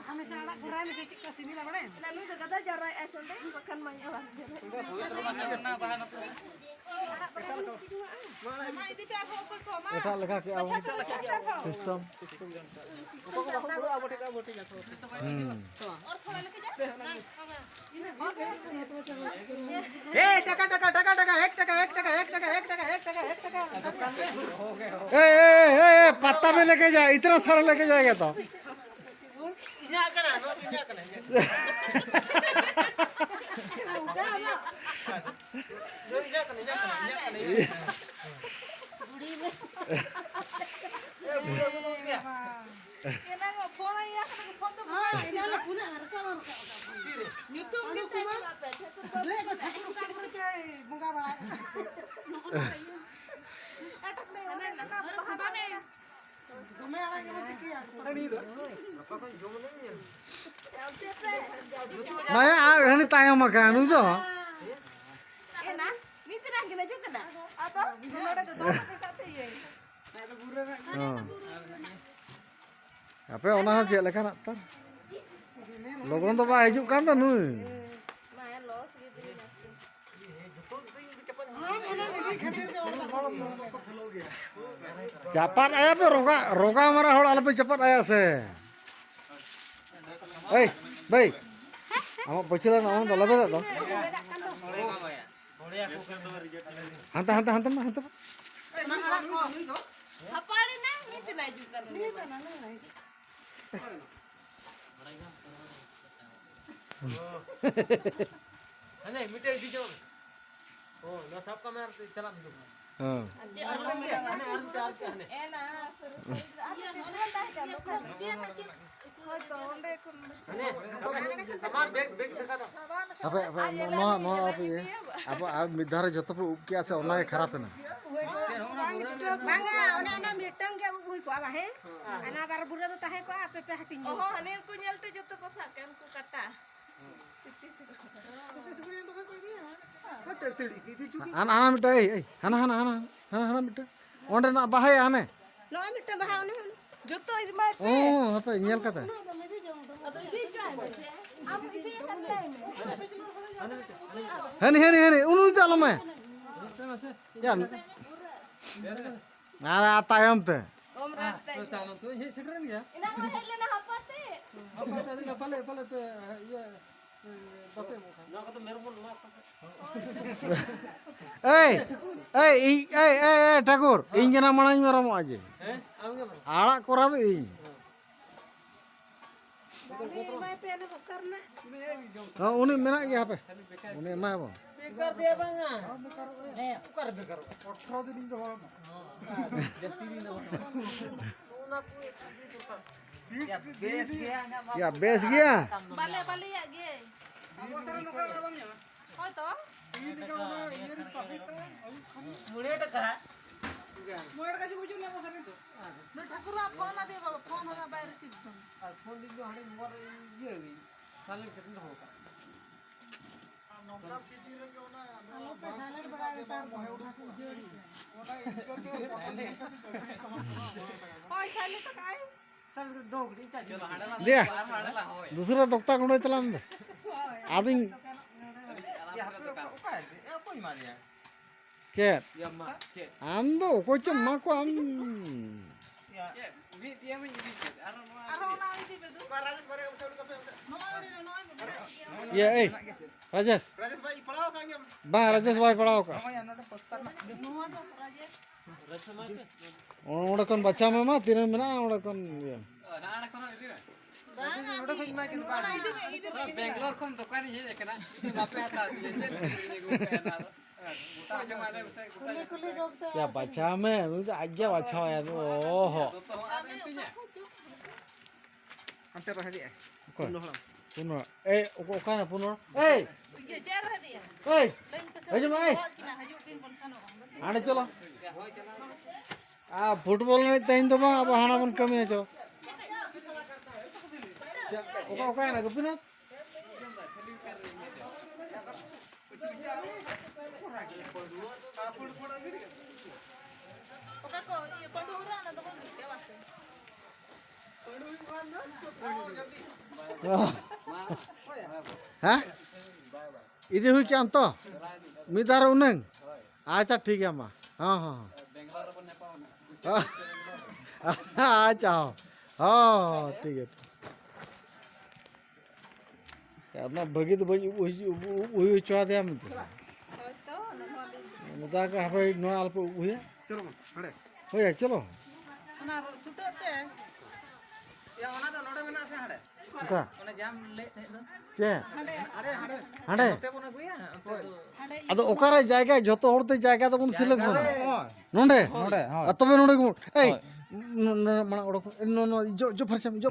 हमेशा anak kurang sedikit ke sini lah mana? Lalu udah kata jarak sonde makan manyalah. Eta leka ke awak sistem. टका पत्ता में लेके जाए इतना सारा लेके जाएगा तो Maya ini tayang makan itu. Enak. Ini tidak gila juga dah. Atau ada tuh Apa orang hal cek lekan tak? Logon tu bah hidup kan tu nu. main los gitu Cepat ayah pe roga हमारा होड़ आले पे cepat ayah से. Baik. Amak pecilan amak dah lebih tak tu. Hantar mah. Apa ada nang itu lah juga. अरे मिटे दीजो ओ ना सब का मार चला दो हां apa ye apa midhara joto pe up kiya se ona kharap na Bangga, ona mitang ke ui ko aba he. Ana bar bura to tahe ko ape pe hating. Oh, ane ko nyelte joto ko sakan ko kata. Ana mita hana mita onde na bahai ane No mita bahau ne. Joto is my pe. oh apa nyel kata hani unu jalam me ya nara atayam te तानो तो ये सिटरन गया Ina ko hele na hapate. अब पता नहीं पले तो ये बते मुखा ना तो मेरे को ना ठाकुर इन जना मनाई मरम आजे हैं आम क्या बरो आड़ा कोरा दो इन My pe na karna. हां उनी मेना गया पे उनी मा बो बेकार दे बांगा है कर बेकार 18 दिन तो हां जति दिन तो ना कोई ya bes gया Bale ya ge. Hoy to. मुड़े टका ठाकुर फोन ना दे बाबा फोन होगा बाय रिसीव फोन दी जो हने मोर ये गई साले कितना होगा होय साले तो काय dia दूसरा दोक्ता कोण चला मंद आदिन chat am do ko cuma ko am ya Rajesh Rajesh bhai padhao ka oda kon bacha mama tine mena oda kon ya Bangalore को दुकान ही है ना बापे आता है क्या bacha में मुझे आज्ञा bacha ya oh अंतर रह दिया punor okana punor ये jar है दिया ayo mai ane chalo football में तैन तो बा अब हाना बन कमी है जो Oka na Gopinath? Oka ko, iya pandura na to ko dewasa. हाँ इधर हुई क्या तो मिदार उन्हें अच्छा ठीक है माँ हाँ हाँ हाँ अच्छा हाँ ठीक है अपना बगी तो वही चुहा दिया मुझे मुझे कहा भाई नौ आल पर हुई चलो हड़े हो जाए चलो Ana chuta te. या ओना तो नोडे मेना से हड़े का ओना जाम ले थे तो क्या हड़े हड़े हड़े ते कोना गुया अदो ओकारे जायगा जतो होड़ते जायगा तो उन सिलेक्शन नोंडे नोडे हां तबे नोंडे को ए माना ओडो जो जो फरचम